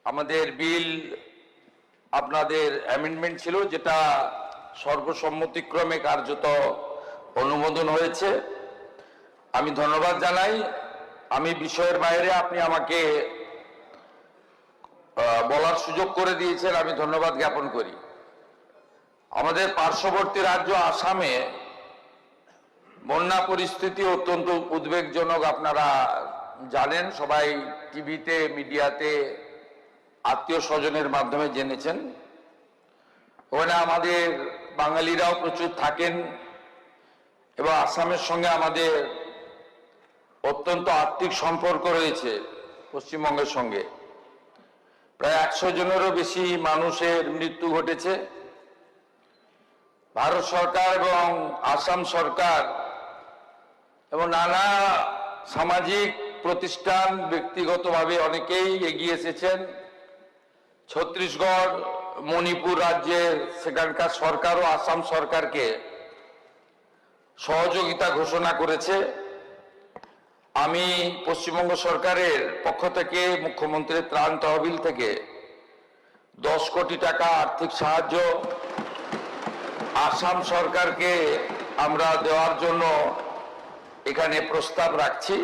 আমাদের বিল আপনাদের অ্যামেন্ডমেন্ট ছিল, যেটা সর্বসম্মতিক্রমে কার্যত অনুমোদন হয়েছে। আমি ধন্যবাদ জানাই। আমি বিষয়ের বাইরে আপনি আমাকে বলার সুযোগ করে দিয়েছেন, আমি ধন্যবাদ জ্ঞাপন করি। আমাদের পার্শ্ববর্তী রাজ্য আসামে বন্যা পরিস্থিতি অত্যন্ত উদ্বেগজনক। আপনারা জানেন, সবাই টিভিতে, মিডিয়াতে, আত্মীয় স্বজনের মাধ্যমে জেনেছেন। ওখানে আমাদের বাঙালিরাও প্রচুর থাকেন এবং আসামের সঙ্গে আমাদের অত্যন্ত আত্মিক সম্পর্ক রয়েছে পশ্চিমবঙ্গের সঙ্গে। প্রায় 100 জনেরও বেশি মানুষের মৃত্যু ঘটেছে। ভারত সরকার এবং আসাম সরকার এবং নানা সামাজিক প্রতিষ্ঠান, ব্যক্তিগতভাবে অনেকেই এগিয়ে এসেছেন। ছত্তিশগড়, মণিপুর রাজ্যের সেখানকার সরকারও আসাম সরকারকে সহযোগিতা ঘোষণা করেছে। আমি পশ্চিমবঙ্গ সরকারের পক্ষ থেকে মুখ্যমন্ত্রীর ত্রাণ তহবিল থেকে 10 কোটি টাকা আর্থিক সাহায্য আসাম সরকারকে আমরা দেওয়ার জন্য এখানে প্রস্তাব রাখছি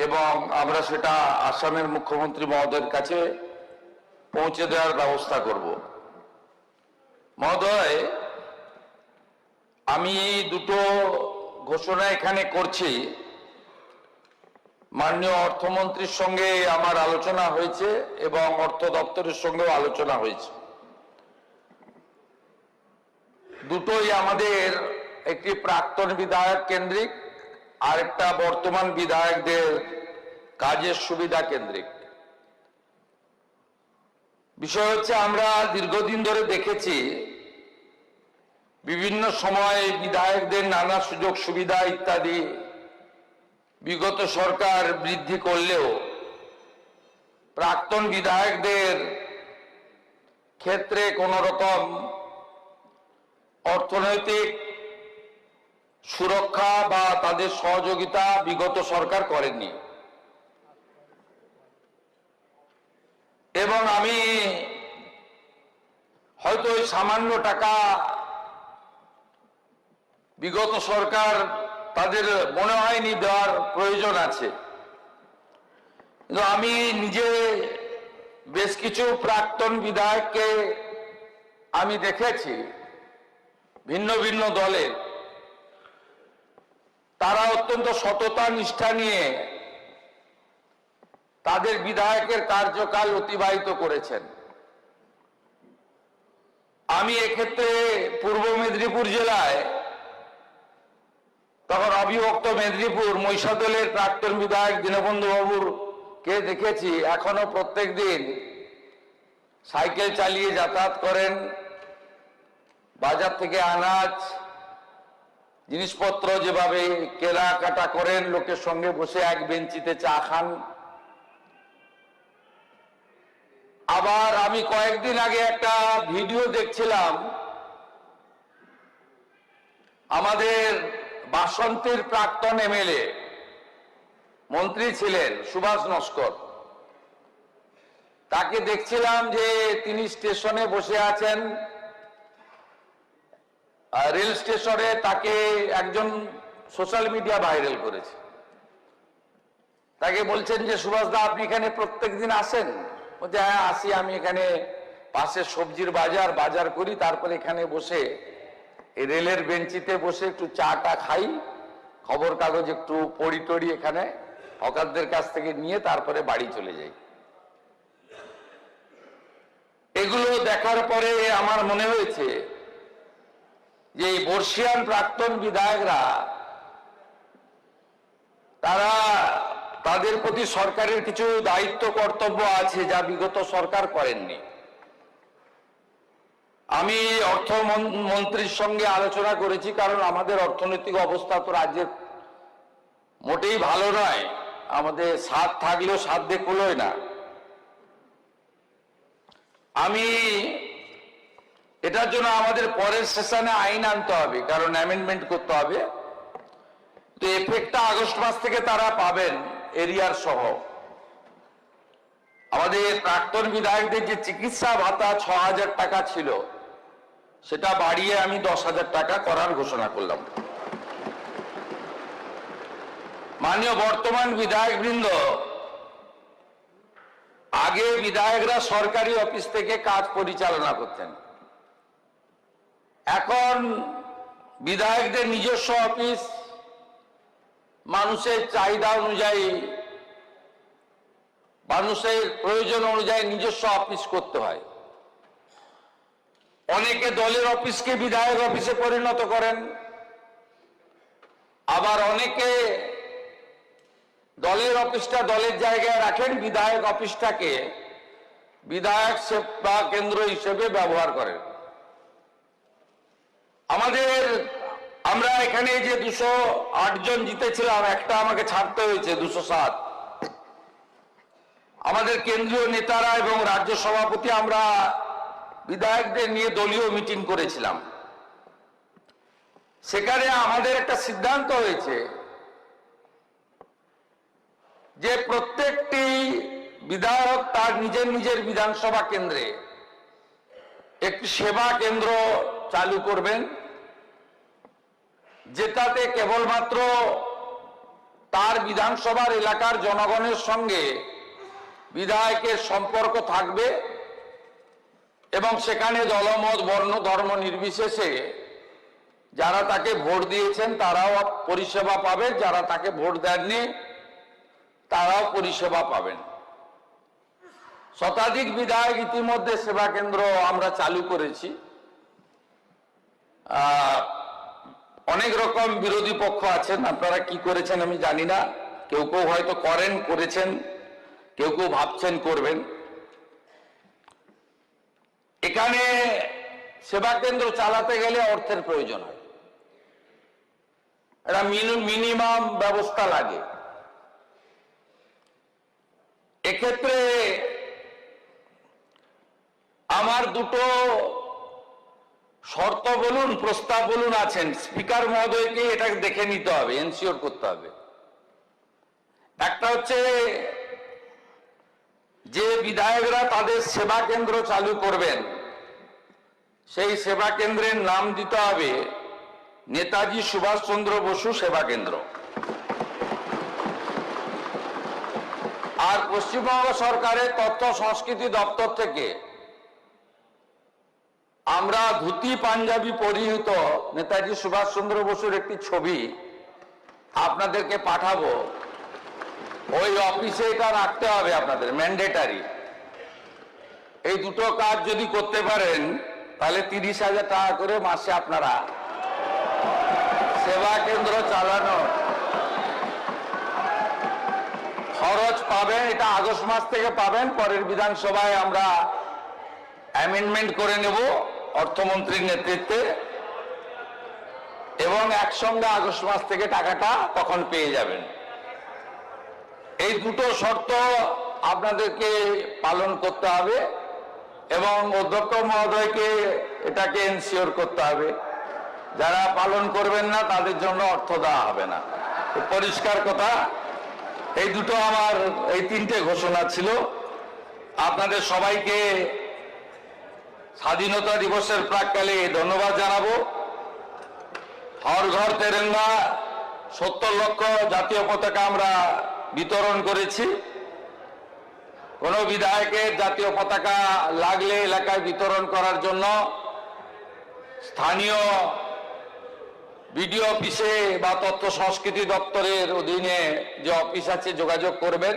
এবং আমরা সেটা আসামের মুখ্যমন্ত্রী মহোদয়ের কাছে পৌঁছে দেওয়ার ব্যবস্থা করব। মহোদয়, আমি দুটো ঘোষণা এখানে করছি। মাননীয় অর্থমন্ত্রীর সঙ্গে আমার আলোচনা হয়েছে এবং অর্থ দপ্তরের সঙ্গেও আলোচনা হয়েছে। দুটোই আমাদের, একটি প্রাক্তন বিধায়ক কেন্দ্রিক আর একটা বর্তমান বিধায়কদের কাজের সুবিধা কেন্দ্রিক। বিষয় হচ্ছে, আমরা দীর্ঘদিন ধরে দেখেছি বিভিন্ন সময় বিধায়কদের নানা সুযোগ সুবিধা ইত্যাদি বিগত সরকার বৃদ্ধি করলেও প্রাক্তন বিধায়কদের ক্ষেত্রে কোনো রকম অর্থনৈতিক সুরক্ষা বা তাদের সহযোগিতা বিগত সরকার করেননি। এবং আমি হয়তো ওই সামান্য টাকা বিগত সরকার তাদের মনে হয়নি দেওয়ার প্রয়োজন আছে, কিন্তু আমি নিজে বেশ কিছু প্রাক্তন বিধায়ককে আমি দেখেছি ভিন্ন ভিন্ন দলে, তারা অত্যন্ত সততা নিষ্ঠা নিয়ে তাদের বিধায়কের কার্যকাল অতিবাহিত করেছেন। আমি এক্ষেত্রে পূর্ব মেদিনীপুর জেলায়, তখন অবিভক্ত মেদিনীপুর, মহিষাদলের প্রাক্তন বিধায়ক দীনবন্ধু বাবুর কে দেখেছি এখনো প্রত্যেক দিন সাইকেল চালিয়ে যাতায়াত করেন, বাজার থেকে আনাজ জিনিসপত্র যেভাবে কেনাকাটা করেন, লোকের সঙ্গে বসে এক বেঞ্চিতে চা খান। আবার আমি কয়েকদিন আগে একটা ভিডিও দেখছিলাম, আমাদের বাসন্তীর প্রাক্তন এমএলএ, মন্ত্রী ছিলেন সুভাষ নস্কর, তাকে দেখছিলাম যে তিনি স্টেশনে বসে আছেন। রেল স্টেশনে তাকে একজন সোশ্যাল মিডিয়া ভাইরাল করেছে। তাকে বলছেন যে, সুভাষ দা, আপনি এখানে প্রত্যেকদিন আসেন? বলছে, হ্যাঁ আসি, আমি এখানে পাশে সবজির বাজার করি, তারপরে এখানে বসে এই রেলের বেঞ্চিতে বসে একটু চাটা খাই, খবর কাগজ একটু পড়ি টড়ি এখানে হকারদের কাছ থেকে নিয়ে তারপরে বাড়ি চলে যাই। এগুলো দেখার পরে আমার মনে হয়েছে যে এই বর্ষিয়ান প্রাক্তন বিধায়করা, তারা, তাদের প্রতি সরকারের কিছু দায়িত্ব কর্তব্য আছে যা বিগত সরকার করেননি। আমি অর্থমন্ত্রীর সঙ্গে আলোচনা করেছি, কারণ আমাদের অর্থনৈতিক অবস্থা তো রাজ্যের মোটেই ভালো নয়। আমাদের সাধ থাকলেও সাধ্যে কুলোয় না। আমি এটার জন্য আমাদের পরের সেশনে আইন আনতে হবে, কারণ অ্যামেন্ডমেন্ট করতে হবে। তো এফেক্টটা আগস্ট মাস থেকে তারা পাবেন, এরিয়ার সহ। আমাদের প্রাক্তন বিধায়কদের যে চিকিৎসা ভাতা 6,000 টাকা ছিল সেটা বাড়িয়ে আমি 10,000 টাকা করার ঘোষণা করলাম। মাননীয় বর্তমান বিধায়কবৃন্দ, আগে বিধায়করা সরকারি অফিস থেকে কাজ পরিচালনা করতেন, এখন বিধায়কদের নিজস্ব অফিস, মানুষের চাহিদা অনুযায়ী, মানুষের প্রয়োজন অনুযায়ী নিজস্ব অফিস করতে হয়। অনেকে দলের অফিসকে বিধায়ক অফিসে পরিণত করেন, আবার অনেকে দলের অফিসটা দলের জায়গায় রাখেন, বিধায়ক অফিসটাকে বিধায়ক সেবা কেন্দ্র হিসেবে ব্যবহার করেন। আমরা এখানে যে 208 জন জিতেছিলাম, একটা আমাকে ছাড়তে হয়েছে, 207। আমাদের কেন্দ্রীয় নেতারা এবং রাজ্য সভাপতি আমরা বিধায়কদের নিয়ে দলীয় মিটিং করেছিলাম। সেখানে আমাদের একটা সিদ্ধান্ত হয়েছে যে প্রত্যেকটি বিধায়ক তার নিজের নিজের বিধানসভা কেন্দ্রে একটি সেবা কেন্দ্র চালু করবেন, যেটাতে কেবলমাত্র তার বিধানসভার এলাকার জনগণের সঙ্গে বিধায়কের সম্পর্ক থাকবে এবং সেখানে দলমত বর্ণ ধর্ম নির্বিশেষে যারা তাকে ভোট দিয়েছেন তারাও পরিষেবা পাবে, যারা তাকে ভোট দেননি তারাও পরিষেবা পাবেন। শতাধিক বিধায়ক ইতিমধ্যে সেবা কেন্দ্র আমরা চালু করেছি। অনেক রকম বিরোধী পক্ষ আছেন, আপনারা কি করেছেন আমি জানি না, কেউ কেউ হয়তো করেছেন, কেউ কেউ ভাবছেন করবেন। এখানে সেবা কেন্দ্র চালাতে গেলে অর্থের প্রয়োজন হয়, একটা মিনিমাম ব্যবস্থা লাগে। এক্ষেত্রে আমার দুটো শর্ত বলুন, প্রস্তাব বলুন আছেন, স্পিকার মহোদয়কে এটা দেখে নিতে হবে, এনশিওর করতে হবে। একটা হচ্ছে যে বিধায়করা তাদের সেবা কেন্দ্র চালু করবেন সেই সেবা কেন্দ্রের নাম দিতে হবে নেতাজি সুভাষচন্দ্র বসু সেবা কেন্দ্র। আর পশ্চিমবঙ্গ সরকারের তথ্য সংস্কৃতি দপ্তর থেকে আমরা ধুতি পাঞ্জাবি পরিহিত নেতাজি সুভাষচন্দ্র বসুর একটি ছবি আপনাদেরকে পাঠাবো। ওই অফিসে এটা রাখতে হবে আপনাদের, ম্যান্ডেটারি। এই দুটো কাজ যদি করতে পারেন তাহলে 30,000 টাকা করে মাসে আপনারা সেবা কেন্দ্র চালানো খরচ পাবেন। এটা আগস্ট মাস থেকে পাবেন, পরের বিধানসভায় আমরা অ্যামেন্ডমেন্ট করে নেব অর্থমন্ত্রীর নেতৃত্বে, এবং একসঙ্গে আগস্ট মাস থেকে টাকাটা তখন পেয়ে যাবেন। এই দুটো শর্ত আপনাদেরকে পালন করতে হবে এবং অধ্যক্ষ মহোদয়কে এটাকে এনশিওর করতে হবে। যারা পালন করবেন না তাদের জন্য অর্থ দেওয়া হবে না, পরিষ্কার কথা। এই দুটো আমার, এই তিনটে ঘোষণা ছিল। আপনাদের সবাইকে স্বাধীনতা দিবসের প্রাক্কালে ধন্যবাদ জানাবো। হর ঘর তেরঙ্গা 70 লক্ষ জাতীয় পতাকা আমরা বিতরণ করেছি। কোন বিধায়কের জাতীয় পতাকা লাগলে এলাকায় বিতরণ করার জন্য স্থানীয় বিডিও অফিসে বা তথ্য সংস্কৃতি দপ্তরের অধীনে যে অফিস আছে যোগাযোগ করবেন।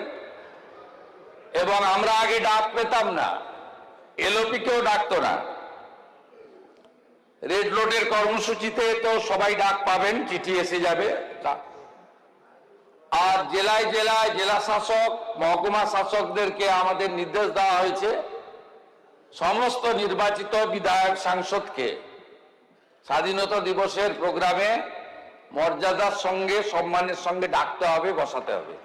এবং আমরা আগে ডাক পেতাম না, এলওপি কেও ডাকতো না। রেড রোডের কর্মসূচিতে তো সবাই ডাক পাবেন, চিঠি এসে যাবে। আর জেলায় জেলায় জেলা শাসক, মহকুমা শাসকদেরকে আমাদের নির্দেশ দেওয়া হয়েছে সমস্ত নির্বাচিত বিধায়ক সাংসদকে স্বাধীনতা দিবসের প্রোগ্রামে মর্যাদার সঙ্গে সম্মানের সঙ্গে ডাকতে হবে, বসাতে হবে।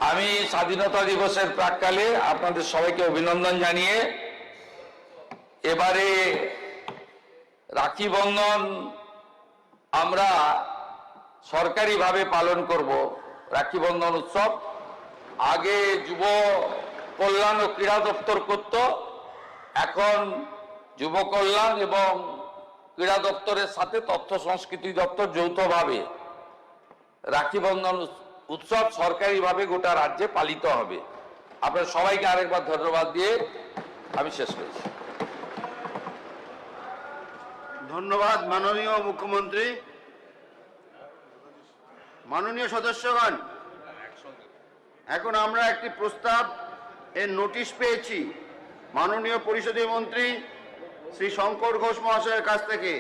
আমি স্বাধীনতা দিবসের প্রাক্কালে আপনাদের সবাইকে অভিনন্দন জানিয়ে এবারে রাখি বন্ধন আমরা সরকারিভাবে পালন করব। রাখি বন্ধন উৎসব আগে যুব কল্যাণ ও ক্রীড়া দপ্তর করত, এখন যুব কল্যাণ এবং ক্রীড়া দপ্তরের সাথে তথ্য সংস্কৃতি দপ্তর যৌথভাবে রাখি বন্ধন উৎসব সরকারিভাবে গোটা রাজ্যে পালিত হবে। আপনার সবাইকে আরেকবার ধন্যবাদ দিয়ে আমি শেষ করেছি। ধন্যবাদ মাননীয় মুখ্যমন্ত্রী। মাননীয় সদস্যগণ, এখন আমরা একটি প্রস্তাব এর নোটিশ পেয়েছি মাননীয় পরিষদীয় মন্ত্রী শ্রী শঙ্কর ঘোষ মহাশয়ের কাছ থেকে।